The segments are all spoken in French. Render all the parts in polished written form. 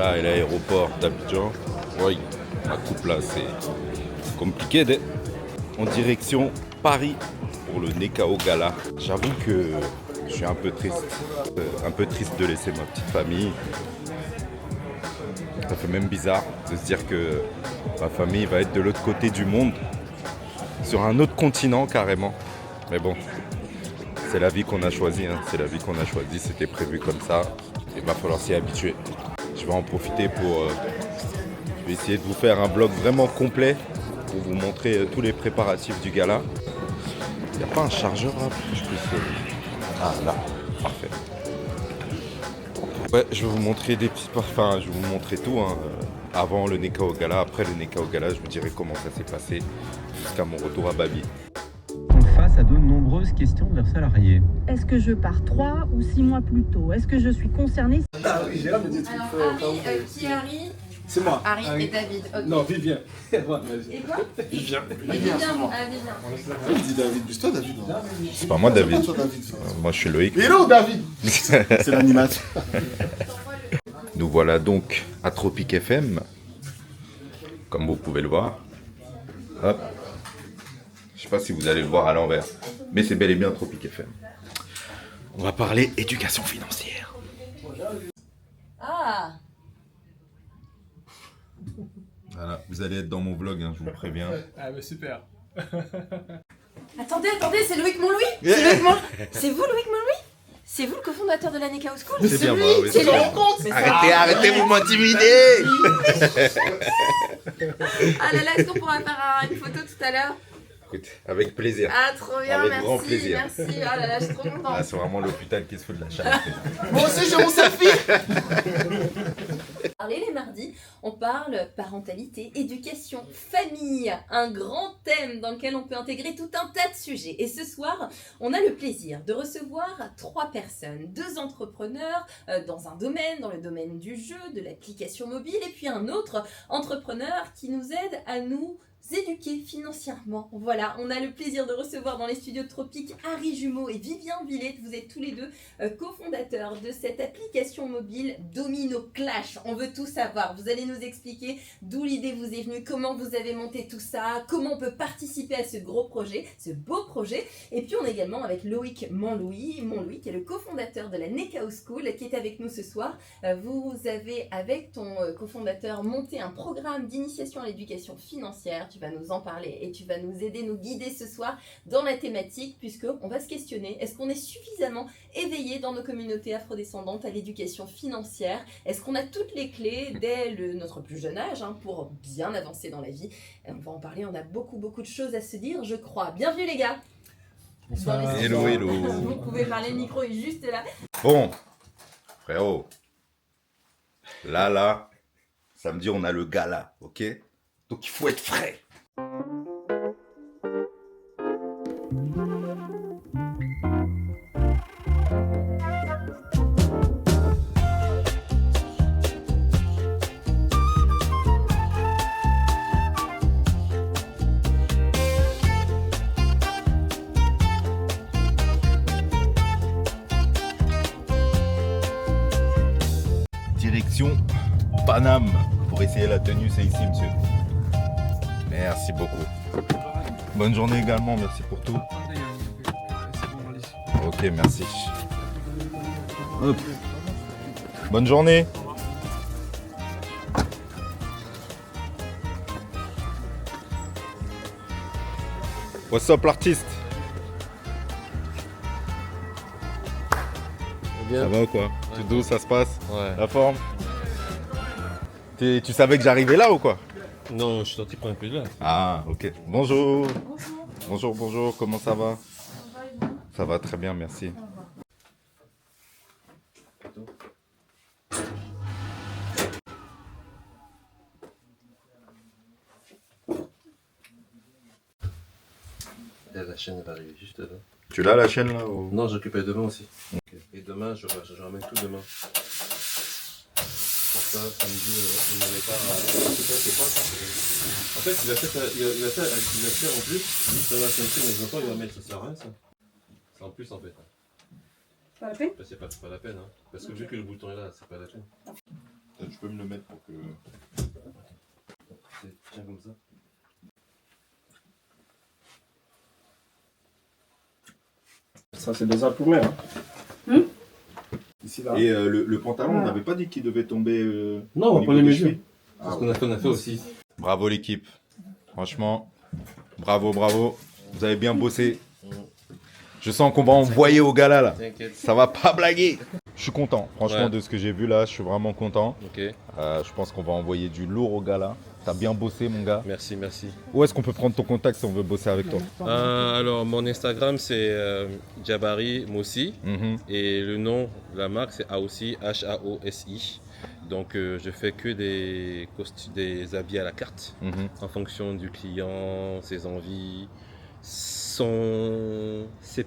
Voilà, et l'aéroport d'Abidjan. Oui, la coupe là, c'est compliqué d'être en direction Paris pour le Nekao Gala. J'avoue que je suis un peu triste de laisser ma petite famille. Ça fait même bizarre de se dire que ma famille va être de l'autre côté du monde, sur un autre continent carrément. Mais bon, c'est la vie qu'on a choisie, hein. C'est la vie qu'on a choisie, c'était prévu comme ça. Il va falloir s'y habituer. Je vais en profiter pour... je vais essayer de vous faire un vlog vraiment complet pour vous montrer tous les préparatifs du gala. Il n'y a pas un chargeur là pour que je puisse... Ah là, parfait. Ouais, je vais vous montrer des petits... Enfin, je vais vous montrer tout, hein. Avant le Nekao Gala, après le Nekao Gala, je vous dirai comment ça s'est passé jusqu'à mon retour à Babi. Face à de nombreuses questions de leurs salariés. Est-ce que je pars 3 ou 6 mois plus tôt? Est-ce que je suis concernée? Ah oui, j'ai me dit Alors Harry, qui est Harry? C'est moi. Harry et David. Okay. Non, Vivien. Et quoi? Vivien. Vivien. Il dit David, plus toi David. C'est pas moi David. Toi, David. Moi je suis Loïc. Hello David. C'est l'animateur. Nous voilà donc à Tropic FM, comme vous pouvez le voir. Hop. Je sais pas si vous allez le voir à l'envers, mais c'est bel et bien Tropic FM. On va parler éducation financière. Ah. Voilà, vous allez être dans mon vlog, hein, je vous préviens. Ah bah super. Attendez, c'est Loïc Montlouis. C'est vous Loïc Montlouis? C'est vous le cofondateur de la Nekao School? C'est bien moi, oui. C'est lui. Arrêtez, vous m'intimidez. Ah là là, est-ce qu'on pourra faire une photo tout à l'heure? Écoute, avec plaisir. Ah trop bien, Avec merci, grand plaisir. merci. Ah là là, je suis trop contente. Ah, c'est vraiment l'hôpital qui se fout de la charité. Moi aussi j'ai mon selfie. Parler les mardis, on parle parentalité, éducation, famille, un grand thème dans lequel on peut intégrer tout un tas de sujets. Et ce soir, on a le plaisir de recevoir 3 personnes, 2 entrepreneurs dans un domaine, dans le domaine du jeu, de l'application mobile, et puis un autre entrepreneur qui nous aide à nous éduquer financièrement. Voilà, on a le plaisir de recevoir dans les studios de Tropic Harry Jumeau et Vivien Villette. Vous êtes tous les deux cofondateurs de cette application mobile Domino Clash. On veut tout savoir. Vous allez nous expliquer d'où l'idée vous est venue, comment vous avez monté tout ça, comment on peut participer à ce gros projet, ce beau projet. Et puis on est également avec Loïc Montlouis, qui est le cofondateur de la Nekao School, qui est avec nous ce soir. Vous avez avec ton cofondateur monté un programme d'initiation à l'éducation financière. Tu vas nous en parler et tu vas nous aider, nous guider ce soir dans la thématique, puisqu'on va se questionner. Est-ce qu'on est suffisamment éveillé dans nos communautés afrodescendantes à l'éducation financière? Est-ce qu'on a toutes les clés dès notre plus jeune âge pour bien avancer dans la vie? On va en parler, on a beaucoup de choses à se dire, je crois. Bienvenue les gars. Bonsoir. Hello, hello. Vous pouvez parler, le micro est juste là. Bon, frérot, là, samedi on a le gala, ok? Donc il faut être frais. Direction Paname pour essayer la tenue, c'est ici monsieur. Merci beaucoup. Bonne journée également, merci pour tout. Ok, merci. Hop. Bonne journée. What's up l'artiste? Ça va ou quoi? Tout doux, ça se passe? Ouais. La forme? Tu savais que j'arrivais là ou quoi? Non, je suis sorti pour un peu là. Ah, ok. Bonjour. Bonjour, comment ça va? Ça va très bien, merci. La chaîne est arrivée juste là. Tu l'as la chaîne là ou... Non, j'occupais demain aussi. Okay. Et demain, je ramène tout demain. Pour ça, samedi, il n'avait pas. C'est quoi ça? En fait, il a fait en plus, juste dans la ceinture, mais j'entends, il va mettre, ça sert à rien ça. C'est en plus en fait. Pas la peine? C'est pas la peine, hein. Parce que vu que le bouton est là, c'est pas la peine. je peux me le mettre pour que... Tiens comme ça. Ça, c'est des impoumés. Hein. Ici, là. Et le pantalon, on n'avait pas dit qu'il devait tomber... Non, au on va niveau pas les des mesures. chevilles. C'est ce qu'on a fait aussi. Bravo l'équipe. Franchement, bravo, bravo. Vous avez bien bossé. Je sens qu'on va envoyer au gala là. T'inquiète. Ça va pas blaguer. Je suis content, franchement, Ouais. de ce que j'ai vu là. Je suis vraiment content. Ok, Je pense qu'on va envoyer du lourd au gala. T'as bien bossé, mon gars. merci, merci. Où est-ce qu'on peut prendre ton contact si on veut bosser avec toi? Alors, mon Instagram, c'est Jabari Moussi. Mhm. Et le nom de la marque, c'est Aossi, H-A-O-S-I. Donc, je fais que des habits à la carte, Mhm. en fonction du client, ses envies, ses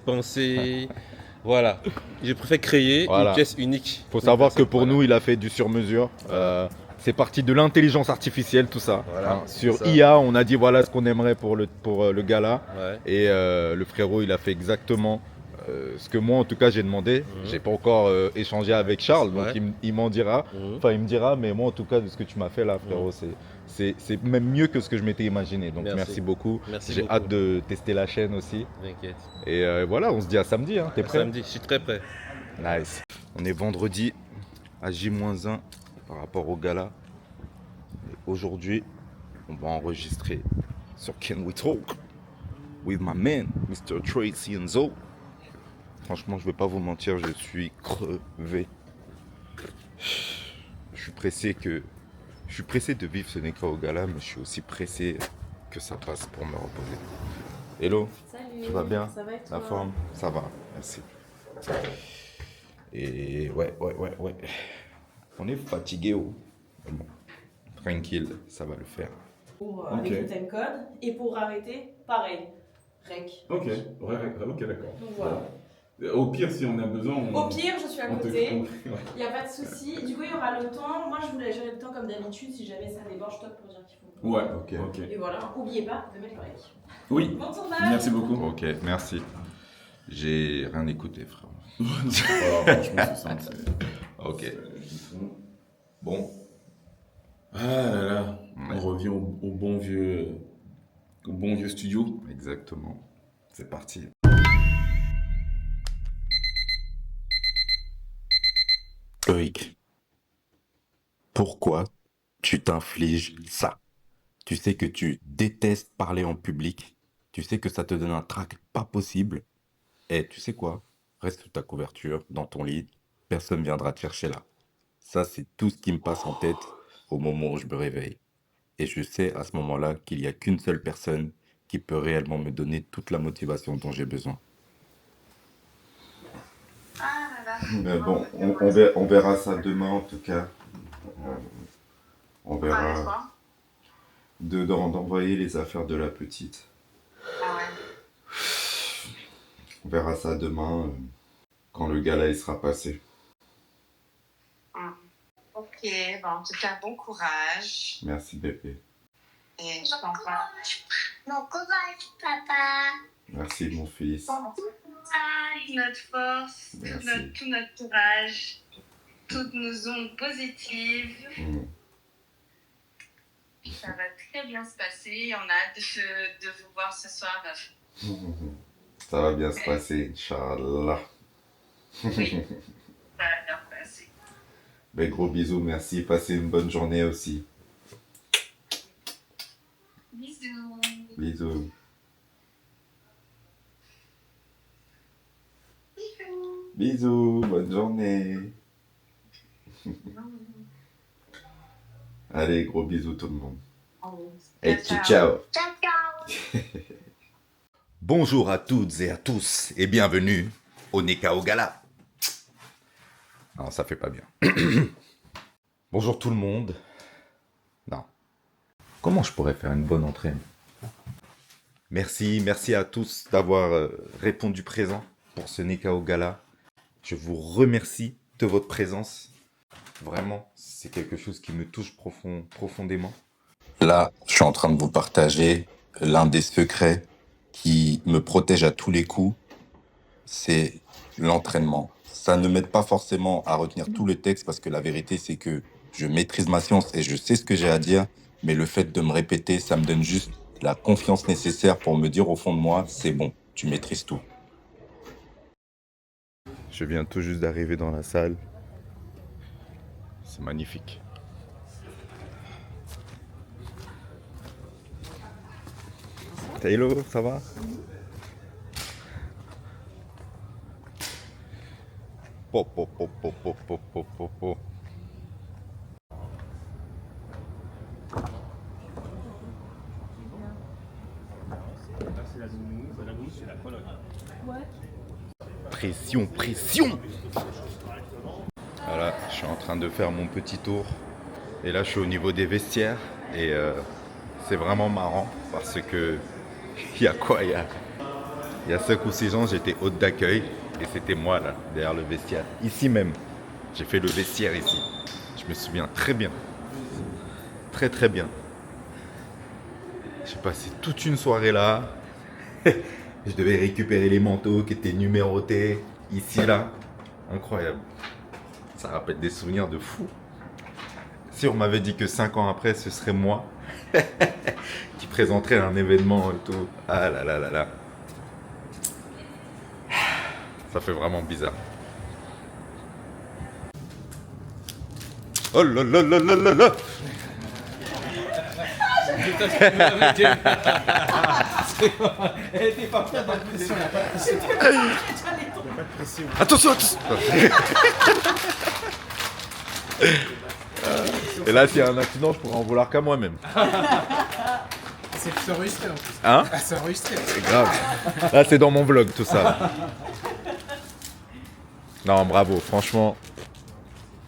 pensées. Voilà. Je préfère créer Voilà. une pièce unique. Faut savoir que pour Voilà. nous, il a fait du sur-mesure. C'est parti de l'intelligence artificielle, tout ça. Voilà, Hein. c'est Sur ça. IA, on a dit voilà ce qu'on aimerait pour le gala. Ouais. Et le frérot, il a fait exactement ce que moi, en tout cas, j'ai demandé. J'ai pas encore échangé avec Charles, donc Ouais. il m'en dira. Mhm. Enfin, il me dira, mais moi, en tout cas, de ce que tu m'as fait là, frérot, c'est même mieux que ce que je m'étais imaginé. Donc, Merci. merci beaucoup. Merci J'ai beaucoup. hâte de tester la chaîne aussi. T'inquiète. Et voilà, on se dit à samedi. Hein. T'es prêt? Samedi, je suis très prêt. Nice. On est vendredi à J-1 par rapport au gala. Et aujourd'hui, on va enregistrer sur Can We Talk with my man, Mr. Tracy Enzo. Franchement, je vais pas vous mentir, je suis crevé. Je suis pressé de vivre ce Neka au gala, mais je suis aussi pressé que ça passe pour me reposer. Hello, Salut. tu vas bien? Ça va et La toi? forme? Ça va, merci. Et ouais. On est fatigué, oh. Mais bon, tranquille, ça va le faire. Pour, Ok. avec le timecode. Et pour arrêter, pareil. Rec. Ok, ok, d'accord. Donc voilà. Au pire, si on a besoin, Au pire, je suis à on te côté. ouais. Il n'y a pas de souci. Du coup, il y aura le temps. Moi, je voulais gérer le temps comme d'habitude. Si jamais ça déborde, je toque pour dire qu'il faut. Ouais, Ok. ok. Et voilà. N'oubliez pas de mettre le rec. Oui, Bon tournage. merci beaucoup. Ok, merci. J'ai rien écouté, frère. Franchement, c'est ça. Ok. Bon, Ah là là, Ouais. on revient au bon vieux studio. exactement. C'est parti. Loïc, pourquoi tu t'infliges ça? Tu sais que tu détestes parler en public. Tu sais que ça te donne un trac pas possible. Et tu sais quoi? Reste sous ta couverture, dans ton lit. Personne viendra te chercher là. Ça, c'est tout ce qui me passe en tête au moment où je me réveille. Et je sais à ce moment-là qu'il n'y a qu'une seule personne qui peut réellement me donner toute la motivation dont j'ai besoin. Mais bon, on verra ça demain en tout cas. On verra d'envoyer les affaires de la petite. On verra ça demain quand le gala il sera passé. Ok, bon, en tout cas, bon courage. Merci bébé. Et je t'en prie. Bon courage, papa. Merci mon fils. Bon courage, notre force, Merci. tout notre courage, toutes nos ondes positives. Mm. Ça va très bien se passer. On a hâte de vous voir ce soir. Ça va bien se passer, Inch'Allah. Oui, ça va bien se passer. Ben, gros bisous, merci. Passez une bonne journée aussi. Bisous. Bisous. Bisous, bonne journée. Allez, gros bisous tout le monde. Et ciao, ciao. Ciao, ciao. Bonjour à toutes et à tous et bienvenue au Neka au Gala. Non, ça fait pas bien. Bonjour tout le monde. Non. Comment je pourrais faire une bonne entrée? Merci à tous d'avoir répondu présent pour ce Neka au Gala. Je vous remercie de votre présence. Vraiment, c'est quelque chose qui me touche profondément. Là, je suis en train de vous partager l'un des secrets qui me protège à tous les coups. C'est l'entraînement. Ça ne m'aide pas forcément à retenir tous les textes parce que la vérité, c'est que Je maîtrise ma science et je sais ce que j'ai à dire, mais le fait de me répéter, ça me donne juste la confiance nécessaire pour me dire au fond de moi, c'est bon, tu maîtrises tout. Je viens tout juste d'arriver dans la salle. C'est magnifique. Hello, ça va? Pop, pop, pop, pop, pop, pop, pop, pop, pop. Pression, pression! Voilà, je suis en train de faire mon petit tour. Et là, je suis au niveau des vestiaires. Et c'est vraiment marrant parce que il y a quoi? Il y a 5 ou 6 ans, j'étais hôte d'accueil. Et c'était moi là, derrière le vestiaire. Ici même. J'ai fait le vestiaire ici. Je me souviens très bien. Très très bien. J'ai passé toute une soirée là. Je devais récupérer les manteaux qui étaient numérotés. Ici là. Incroyable. Ça rappelle des souvenirs de fou. Si on m'avait dit que 5 ans après, ce serait moi qui présenterait un événement et tout. Ah là là là là. Ça fait vraiment bizarre. Oh là là là là là là. Elle était pas prête à pression. Attention, attention. Et là, s'il y a un accident, je pourrais en vouloir qu'à moi-même. C'est enregistré en plus. Hein? Ah, c'est enregistré. C'est grave. Là, c'est dans mon vlog, tout ça. Non, bravo, franchement.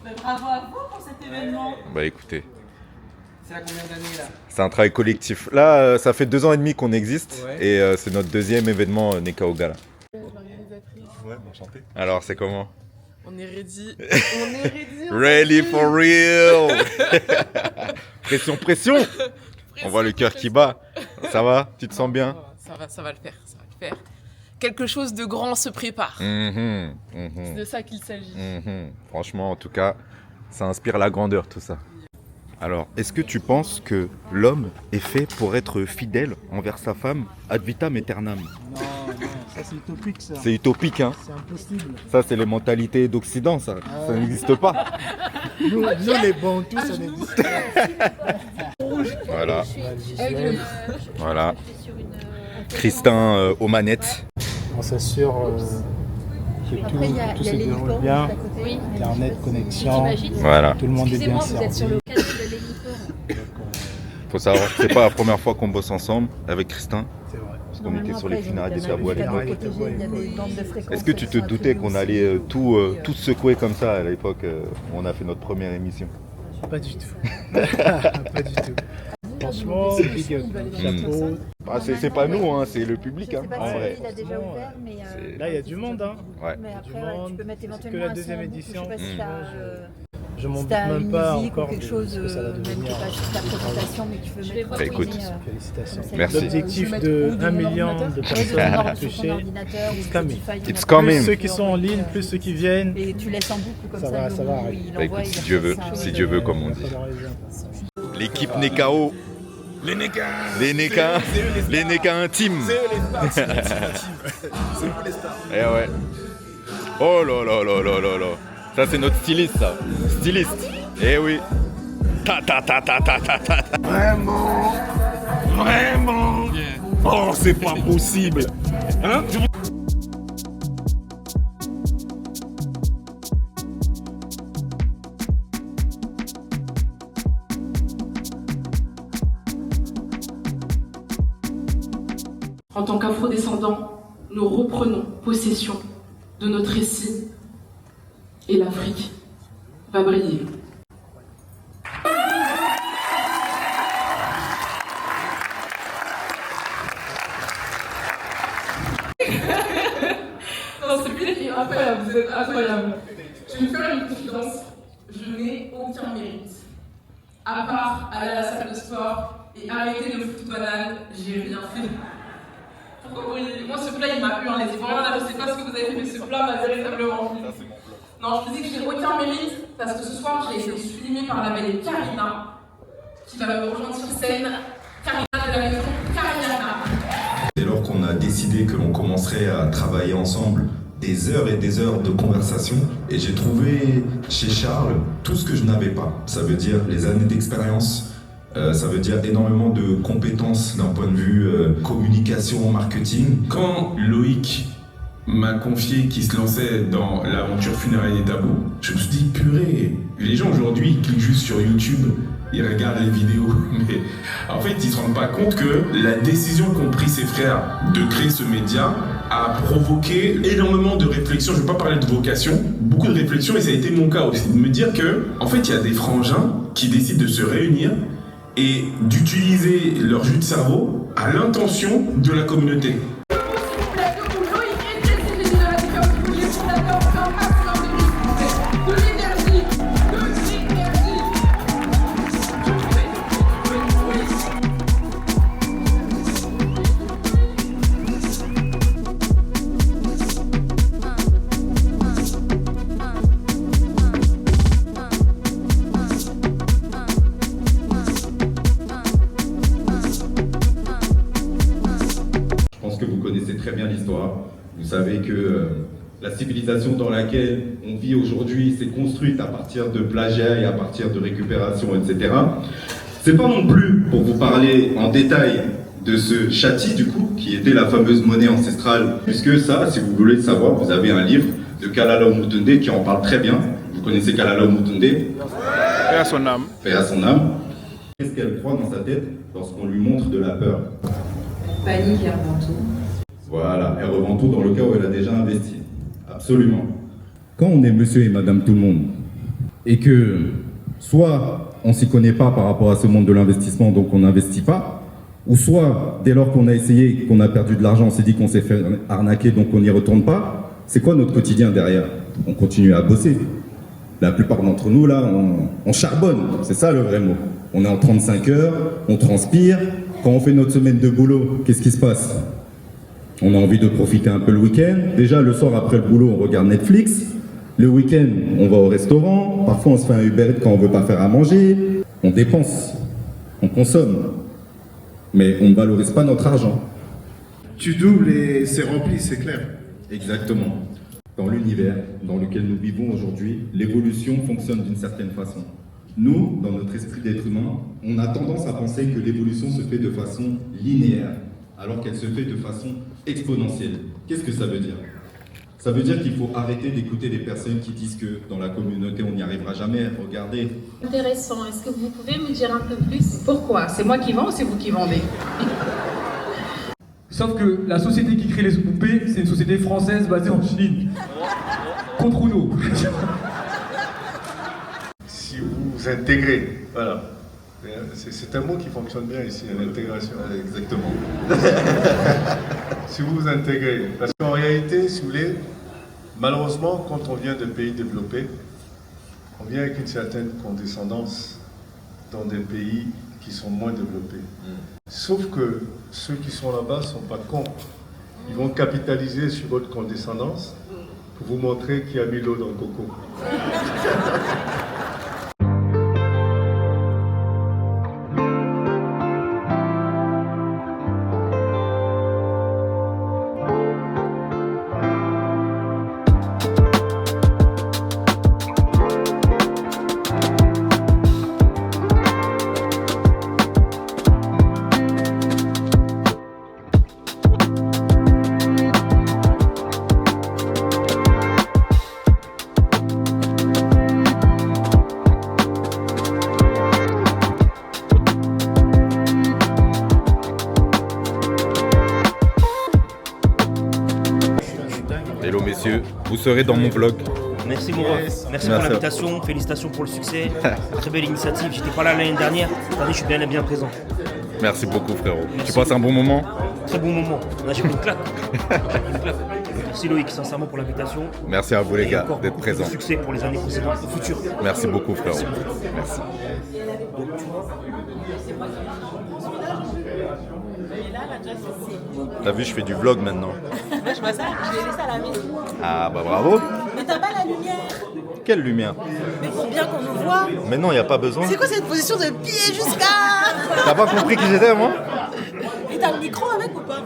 Mais bravo à vous pour cet événement. Bah écoutez, C'est à combien d'années là? c'est un travail collectif. Là, ça fait 2 ans et demi qu'on existe. Ouais. Et c'est notre 2e événement Nekao Gala. L'organisatrice. Ouais, enchanté. Alors, c'est comment? On est ready. On est ready. Ready for real. Pression, pression. On voit le cœur qui bat. Ça va? Tu te sens bien? Ça va le faire. Ça va le faire. Quelque chose de grand se prépare. C'est de ça qu'il s'agit. Franchement, en tout cas, ça inspire la grandeur, tout ça. Alors, est-ce que tu penses que l'homme est fait pour être fidèle envers sa femme ad vitam aeternam? Non, ça c'est utopique ça. C'est utopique, hein? C'est impossible. Ça, c'est les mentalités d'Occident, ça. Ça n'existe pas. Nous les bons, tout ça n'existe pas. Voilà. Voilà. Christin aux manettes. On s'assure que tout se déroule bien. Internet, connexion. Voilà. Tout le monde est bien servi. Faut savoir que c'est pas la première fois qu'on bosse ensemble avec Christin. C'est vrai. Parce qu'on était sur les finales des Tabou à l'époque. Est-ce Est-ce que tu te doutais qu'on allait tout secouer comme ça à l'époque où on a fait notre première émission? Pas du tout. Pas du tout. Franchement, big up. Chapeau. Ah, c'est pas nous, hein, c'est le public. Hein, en vrai. Il a déjà ouvert, mais Là, il y a du monde. Hein. Ouais. mais après, Du ouais, monde. tu peux mettre C'est que éventuellement la un deuxième son, édition. Je sais pas si t'as, Je m'en si doute t'as même une pas musique ou encore quelque de chose, ce que ça va même qui devenir. est pas juste ta présentation, mais tu veux mettre Bah, écoute. Félicitations. Merci. L'objectif de 1 million de personnes touchées. It's coming. It's coming. Plus ceux qui sont en ligne, plus ceux qui viennent. Et tu laisses en boucle comme Ça ça. va, le ça moment va. où il Bah, envoie, écoute, il si Dieu veut, comme on dit. L'équipe Nekao. Les Nekins. Les Nekins. Les Nekins intimes. C'est eux les stars. C'est vous les stars. Eh ouais. Oh là là là là là là. Ça, c'est notre styliste, ça. Styliste. Eh oui. Ta ta ta ta ta ta ta. Vraiment. Vraiment. Oh, c'est pas possible. Hein? En tant qu'afrodescendants, nous reprenons possession de notre récit et l'Afrique va briller. Non, c'est incroyable, vous êtes incroyable. Je vais vous faire une confidence, je n'ai aucun mérite. À part aller à la salle de sport et arrêter le foot banane, j'ai rien fait. Pourquoi oui, moi ce plat il m'a eu en les yeux. Voilà, je sais pas ce que vous avez fait, mais ce plat m'a véritablement plu. Non, je vous dis que j'ai aucun mérite. parce que ce soir, j'ai été filmée par la belle Karina, qui va me rejoindre sur scène. Karina de la maison Karina. Dès lors qu'on a décidé que l'on commencerait à travailler ensemble, des heures et des heures de conversation, et j'ai trouvé chez Charles tout ce que je n'avais pas. Ça veut dire les années d'expérience, ça veut dire énormément de compétences d'un point de vue communication, marketing. Quand Loïc m'a confié qu'il se lançait dans l'aventure funéraire des tabous, je me suis dit, purée, les gens aujourd'hui ils cliquent juste sur YouTube, ils regardent les vidéos, mais en fait ils se rendent pas compte que la décision qu'ont pris ses frères de créer ce média a provoqué énormément de réflexions. Je ne vais pas parler de vocation, beaucoup de réflexions, et ça a été mon cas aussi, de me dire que en fait il y a des frangins qui décident de se réunir et d'utiliser leur jus de cerveau à l'intention de la communauté. Vous savez que la civilisation dans laquelle on vit aujourd'hui s'est construite à partir de plagiat et à partir de récupération, etc. C'est pas non plus pour vous parler en détail de ce châti, du coup, qui était la fameuse monnaie ancestrale, puisque ça, si vous voulez le savoir, vous avez un livre de Kalala Mutunde qui en parle très bien. Vous connaissez Kalala Mutunde? Paix à son âme. Paix à son âme. Qu'est-ce qu'elle croit dans sa tête lorsqu'on lui montre de la peur? Panique et revend tout. Voilà, elle revend tout dans le cas où elle a déjà investi. Absolument. Quand on est monsieur et madame tout le monde, et que soit on s'y connaît pas par rapport à ce monde de l'investissement, donc on n'investit pas, ou soit dès lors qu'on a essayé, qu'on a perdu de l'argent, on s'est dit qu'on s'est fait arnaquer, donc on n'y retourne pas, c'est quoi notre quotidien derrière? On continue à bosser. La plupart d'entre nous, là, on charbonne, c'est ça le vrai mot. On est en 35 heures, on transpire. Quand on fait notre semaine de boulot, qu'est-ce qui se passe? On a envie de profiter un peu le week-end. Déjà, le soir après le boulot, on regarde Netflix. Le week-end, on va au restaurant. Parfois, on se fait un Uber Eats quand on veut pas faire à manger. On dépense, on consomme. Mais on ne valorise pas notre argent. Tu doubles et c'est rempli, c'est clair. Exactement. Dans l'univers dans lequel nous vivons aujourd'hui, l'évolution fonctionne d'une certaine façon. Nous, dans notre esprit d'être humain, on a tendance à penser que l'évolution se fait de façon linéaire, alors qu'elle se fait de façon exponentielle. Qu'est-ce que ça veut dire? Ça veut dire qu'il faut arrêter d'écouter des personnes qui disent que dans la communauté, on n'y arrivera jamais. Regardez. Intéressant. Est-ce que vous pouvez me dire un peu plus? Pourquoi? C'est moi qui vends ou c'est vous qui vendez? Sauf que la société qui crée les poupées, c'est une société française basée en Chine. Contre Uno. Si vous vous intégrez, voilà. C'est un mot qui fonctionne bien ici, l'intégration. Exactement. Si vous vous intégrez. Parce qu'en réalité, si vous voulez, malheureusement, quand on vient de pays développés, on vient avec une certaine condescendance dans des pays qui sont moins développés. Sauf que ceux qui sont là-bas ne sont pas cons. Ils vont capitaliser sur votre condescendance pour vous montrer qu'il y a mis l'eau dans le coco. Hello messieurs, vous serez dans mon vlog. Merci mon ref, merci pour l'invitation, félicitations pour le succès, très belle initiative, j'étais pas là l'année dernière, cette année je suis bien présent. Merci beaucoup frérot. Merci. Tu passes un bon moment? Très bon moment, là j'ai pris une claque. Merci Loïc, sincèrement pour l'invitation. Merci à vous les gars d'être présents. Beaucoup de succès pour les années précédentes et futures. Merci beaucoup frérot. Merci. T'as vu, je fais du vlog maintenant. Moi je vois ça, je l'ai laissé à la maison. Ah bah bravo. t'as pas la lumière. Quelle lumière? Mais pour bien qu'on nous voit. Mais non, il n'y a pas besoin. C'est quoi cette position de pied jusqu'à... T'as pas compris qui j'étais, moi? Et t'as le micro avec ou pas?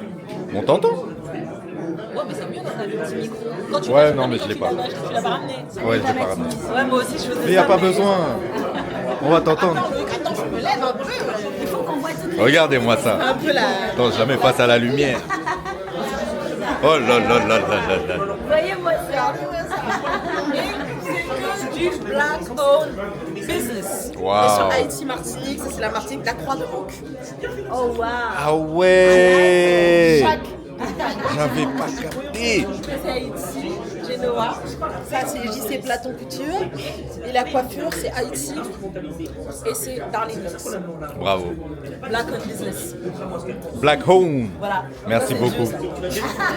On t'entend? Ouais, mais c'est mieux d'en avoir le petit micro. Quand tu Ouais, non, mais je l'ai pas. Tu l'as pas ramené. Ouais, je l'ai pas ramené. Ouais, moi aussi, je faisais ça. Mais il n'y a pas besoin. On va t'entendre. Attends, je me lève un peu. Il faut qu'on voit toutes les... Regardez-moi ça. Un peu la... Non, jamais face à la lumière. Oh là là là là là là. Voyez-moi ça. C'est que du black owned business. Wow. Et sur Haïti Martinique, ça c'est la Martinique, la Croix de Hawk. Oh wow. Ah ouais. Chaque... J'avais pas capté. C'est Haïti, Genoa. Ça c'est JC Platon Couture. Et la coiffure c'est Haïti. Et c'est Darlington. Bravo. Black owned business. Black Home. Voilà. Merci beaucoup.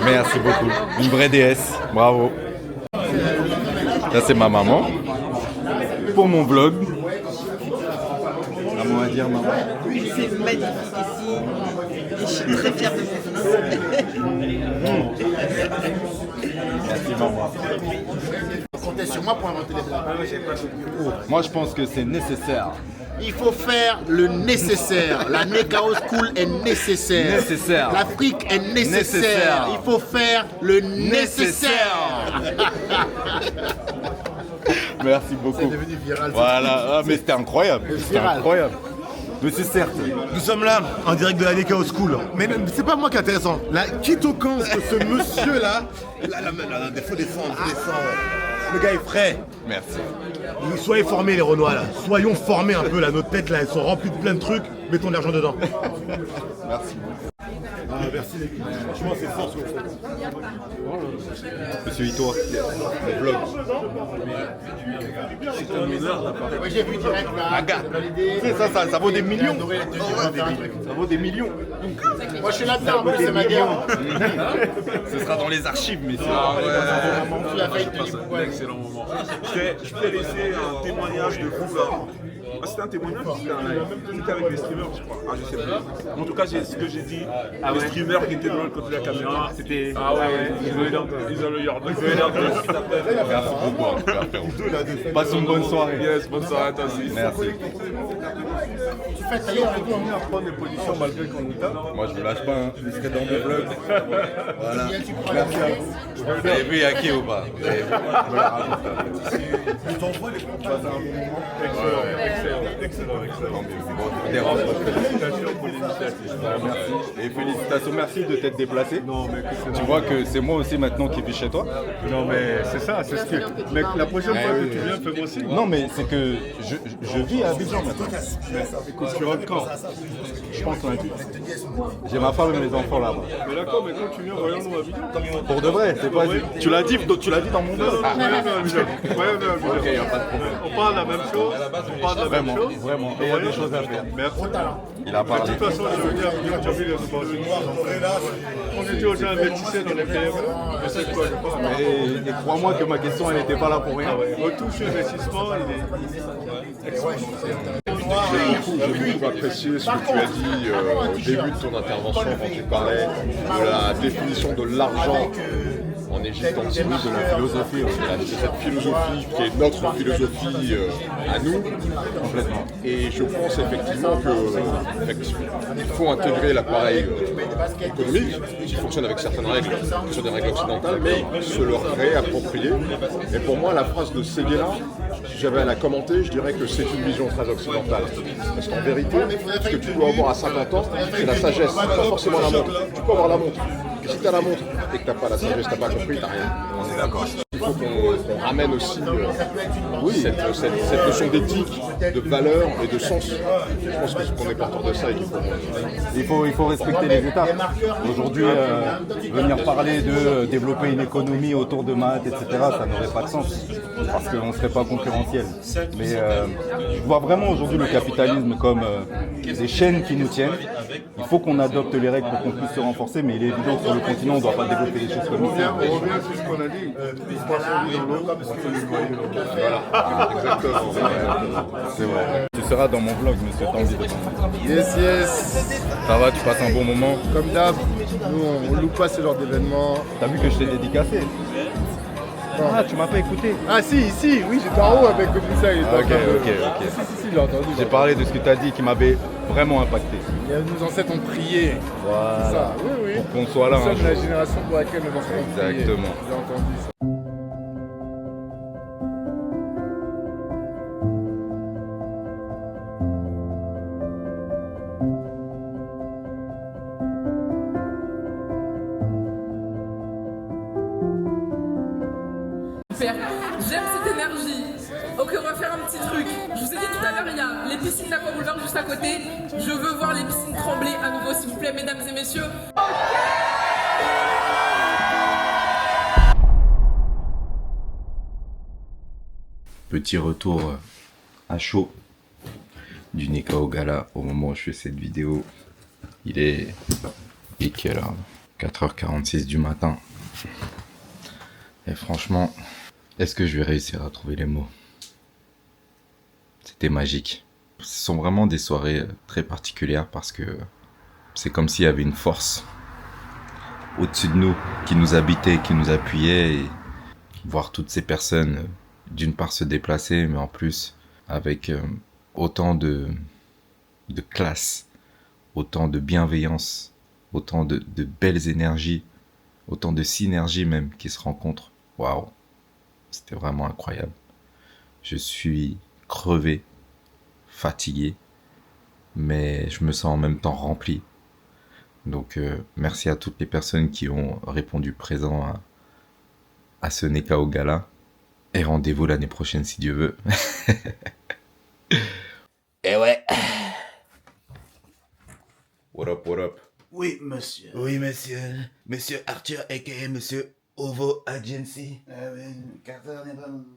Merci beaucoup. Une vraie déesse. Bravo. Ça c'est ma maman. Pour mon vlog. Un mot à dire, maman? C'est magnifique ici. Et je suis très fière de mon fils. Merci maman. Comptez sur moi pour inventer les plats. Moi je pense que c'est nécessaire. Il faut faire le nécessaire. La Nekao School est nécessaire. Nécessaire. L'Afrique est nécessaire. Nécessaire. Il faut faire le nécessaire. Merci beaucoup. C'est devenu viral. Voilà, ah, mais c'était incroyable. C'était Viral. incroyable. Mais c'est certes. Nous sommes là, en direct de la Nekao School. Mais c'est pas moi qui est intéressant. La quittocance de ce monsieur-là, des faux dessins, le gars est frais. Merci. Soyez formés les Renois là. Soyons formés un peu là. Nos têtes là, elles sont remplies de plein de trucs. Mettons de l'argent dedans. Merci. Ah, merci les gars. Franchement, c'est fort ce que vous faites. Monsieur Ito, le vlog. C'est un honneur là. Oui, j'ai vu direct là. Regarde. Tu sais, ça vaut des millions. Ça vaut des millions. Moi, je suis là-dedans, c'est ma guerre. Ce sera dans les archives, mais c'est un excellent moment. Je peux laisser un témoignage de vous là. Ah, c'était un témoignage ou c'était un live? C'était avec les streamers, je crois. Ah, je sais pas. En tout cas, ce que j'ai dit, les streamers qui étaient de l'autre côté de la caméra, c'était. Ah ouais, ils ont le yard. Merci beaucoup. Passe une bonne soirée. Yes, bonne soirée à toi aussi. Merci. Tu fais d'ailleurs avec nous à prendre des positions malgré qu'on nous tape. Moi, je vous lâche pas, hein. Je serai dans mon vlog. Voilà. Merci à vous. Vous avez vu Yaki ou pas? Vous avez vu? Tu t'envoies les comptes, passer un bon moment. Excellent. Félicitations pour l'initiative. Merci. Et félicitations, merci de t'être déplacé. Non, mais tu vois que c'est moi aussi maintenant qui vis chez toi. Non, mais c'est ça, c'est ce que. Mais la prochaine fois que tu viens, fais-moi aussi. Non, mais c'est que je vis à Abidjan maintenant. Écoute, tu rentres quand? Je pense lundi. J'ai ma femme et mes enfants là-bas. Mais d'accord, mais quand tu viens, voyons-nous à Abidjan. Pour de vrai, c'est pas. Tu l'as dit dans mon blog. Ok, y a pas de problème. On parle de la même chose. Vraiment. Et il y a des choses à faire. Merci. Il a parlé. De toute façon, je veux dire, tu as vu les on était déjà investissés dans les PME. Je sais quoi, je pense. Et crois-moi que ma question, elle n'était pas là pour rien. Retour sur investissement, il est J'ai beaucoup apprécié ce que tu as dit au début de ton intervention quand tu parlais de la définition de l'argent en Égypte antique, de la philosophie, de cette philosophie qui est notre philosophie à nous, complètement. Et je pense effectivement qu'il faut intégrer l'appareil économique qui fonctionne avec certaines règles, qui sont des règles occidentales, mais se le réapproprier. Et pour moi, la phrase de Séguéla, si j'avais à la commenter, je dirais que c'est une vision très occidentale. Parce qu'en vérité, ce que tu dois avoir à 50 ans, c'est la sagesse, pas forcément la montre. Tu peux avoir la montre. Et si tu as la montre et que tu n'as pas la sagesse, tu n'as pas compris, tu n'as rien. On est d'accord. Il faut qu'on ramène aussi cette notion d'éthique, de valeur et de sens. Je pense qu'on est porteur de ça et qu'il faut respecter les étapes. Aujourd'hui, venir parler de développer une économie autour de maths, etc., ça n'aurait pas de sens. Parce qu'on ne serait pas concurrentiel. Mais je vois vraiment aujourd'hui le capitalisme comme des chaînes qui nous tiennent. Il faut qu'on adopte les règles pour qu'on puisse se renforcer, mais il est évident que sur le continent, on ne doit pas développer des choses comme ici. On revient sur ce qu'on a dit. Voilà, exactement. C'est vrai. Tu seras dans mon vlog, monsieur Tanguy. Yes. Ça va, tu passes un bon moment? Comme d'hab, nous on loupe pas ce genre d'événement. T'as vu que je t'ai dédicacé? Ah, tu m'as pas écouté. Ah si, oui, j'étais en haut avec Moussa. Ok. Si, j'ai entendu. J'ai parlé de ce que tu as dit qui m'avait vraiment impacté. Nos ancêtres ont prié. Voilà. C'est ça, oui. Pour qu'on soit là. Nous sommes la génération pour laquelle nos enfants ont prié. Exactement. J'ai entendu ça. Super. J'aime cette énergie. Ok, on va faire un petit truc. Je vous ai dit tout à l'heure, il y a les piscines d'Aqua Boulevard juste à côté. Je veux voir les piscines trembler à nouveau, s'il vous plaît, mesdames et messieurs. Petit retour à chaud du Nekao Gala au moment où je fais cette vidéo. Il est quelle heure ? 4h46 du matin. Et franchement, est-ce que je vais réussir à trouver les mots ? C'était magique. Ce sont vraiment des soirées très particulières parce que c'est comme s'il y avait une force au-dessus de nous qui nous habitait, qui nous appuyait, et voir toutes ces personnes d'une part se déplacer, mais en plus avec autant de classe, autant de bienveillance, autant de belles énergies, autant de synergie même qui se rencontrent. Waouh, c'était vraiment incroyable. Je suis crevé, fatigué, mais je me sens en même temps rempli. Donc merci à toutes les personnes qui ont répondu présent à ce Nekao Gala. Et rendez-vous l'année prochaine si Dieu veut. Eh ouais. What up? Oui, monsieur. Oui, monsieur. Monsieur Arthur, a.k.a. monsieur Ovo Agency.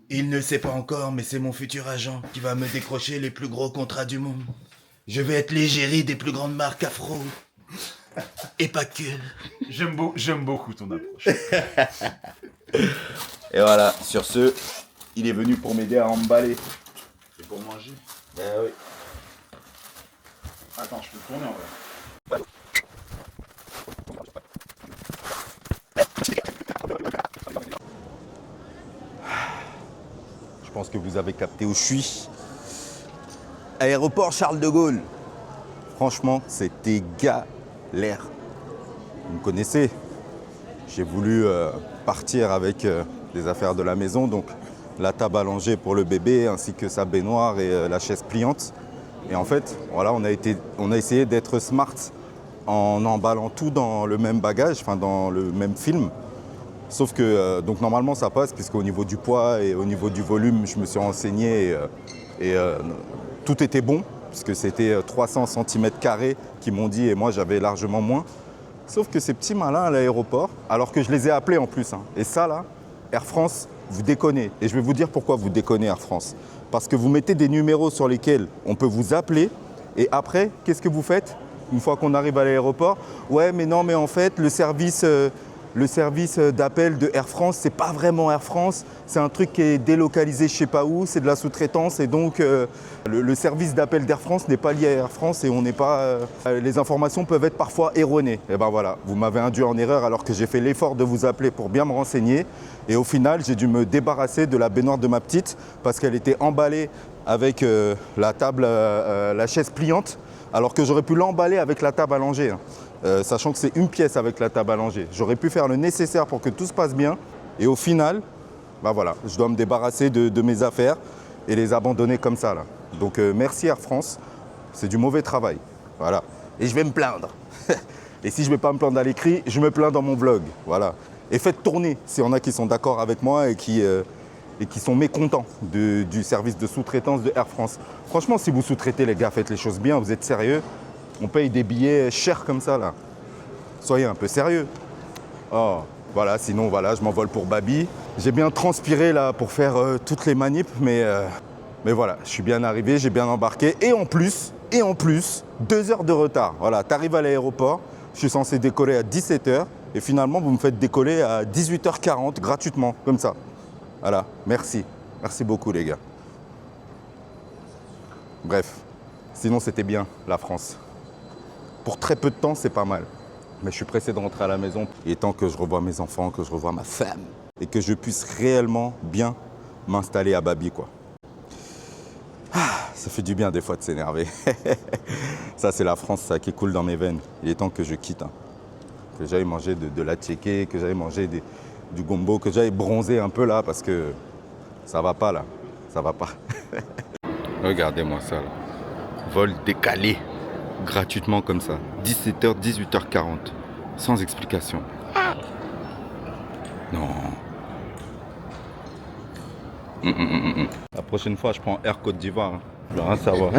Il ne sait pas encore, mais c'est mon futur agent qui va me décrocher les plus gros contrats du monde. Je vais être l'égérie des plus grandes marques afro. Et pas que. J'aime beaucoup ton approche. Et voilà, sur ce, il est venu pour m'aider à emballer. C'est pour manger. Oui. Attends, je peux tourner en vrai. Je pense que vous avez capté où je suis. Aéroport Charles de Gaulle. Franchement, c'était galère. Vous me connaissez. J'ai voulu partir avec des affaires de la maison, donc la table allongée pour le bébé, ainsi que sa baignoire et la chaise pliante. Et en fait, voilà, on a essayé d'être smart en emballant tout dans le même bagage, enfin dans le même film. Sauf que, donc normalement ça passe, puisqu'au niveau du poids et au niveau du volume, je me suis renseigné et tout était bon, puisque c'était 300 cm² qui m'ont dit, et moi j'avais largement moins. Sauf que ces petits malins à l'aéroport, alors que je les ai appelés en plus, hein, et ça là, Air France, vous déconnez. Et je vais vous dire pourquoi vous déconnez Air France. Parce que vous mettez des numéros sur lesquels on peut vous appeler, et après, qu'est-ce que vous faites ? Une fois qu'on arrive à l'aéroport, ouais mais non mais en fait le service d'appel de Air France, c'est pas vraiment Air France, c'est un truc qui est délocalisé je sais pas où, c'est de la sous-traitance et donc le service d'appel d'Air France n'est pas lié à Air France et on n'est pas. Les informations peuvent être parfois erronées. Et ben voilà, vous m'avez induit en erreur alors que j'ai fait l'effort de vous appeler pour bien me renseigner. Et au final, j'ai dû me débarrasser de la baignoire de ma petite parce qu'elle était emballée avec la table, la chaise pliante, alors que j'aurais pu l'emballer avec la table allongée. Sachant que c'est une pièce avec la table allongée. J'aurais pu faire le nécessaire pour que tout se passe bien. Et au final, bah voilà, je dois me débarrasser de mes affaires et les abandonner comme ça. Là. Donc merci Air France, c'est du mauvais travail. Voilà. Et je vais me plaindre. Et si je ne vais pas me plaindre à l'écrit, je me plains dans mon vlog. Voilà. Et faites tourner s'il y en a qui sont d'accord avec moi et qui sont mécontents du service de sous-traitance de Air France. Franchement, si vous sous-traitez les gars, faites les choses bien, vous êtes sérieux. On paye des billets chers comme ça là. Soyez un peu sérieux. Oh, voilà, sinon voilà, je m'envole pour Babi. J'ai bien transpiré là pour faire toutes les manips, mais voilà, je suis bien arrivé, j'ai bien embarqué. Et en plus, 2 heures de retard. Voilà, t'arrives à l'aéroport, je suis censé décoller à 17h, et finalement vous me faites décoller à 18h40 gratuitement, comme ça. Voilà, merci. Merci beaucoup les gars. Bref, sinon c'était bien la France. Pour très peu de temps, c'est pas mal. Mais je suis pressé de rentrer à la maison. Il est temps que je revoie mes enfants, que je revoie ma femme. et que je puisse réellement bien m'installer à Babi, quoi. Ça fait du bien des fois de s'énerver. Ça, c'est la France, ça, qui coule dans mes veines. Il est temps que je quitte. Hein. Que j'aille manger de la tchéké, que j'aille manger du gombo, que j'aille bronzer un peu là, parce que ça va pas là. Ça va pas. Regardez-moi ça là. Vol décalé. Gratuitement comme ça. 17h, 18h40. Sans explication. Non. La prochaine fois, je prends Air Côte d'Ivoire. Hein. Je veux rien savoir.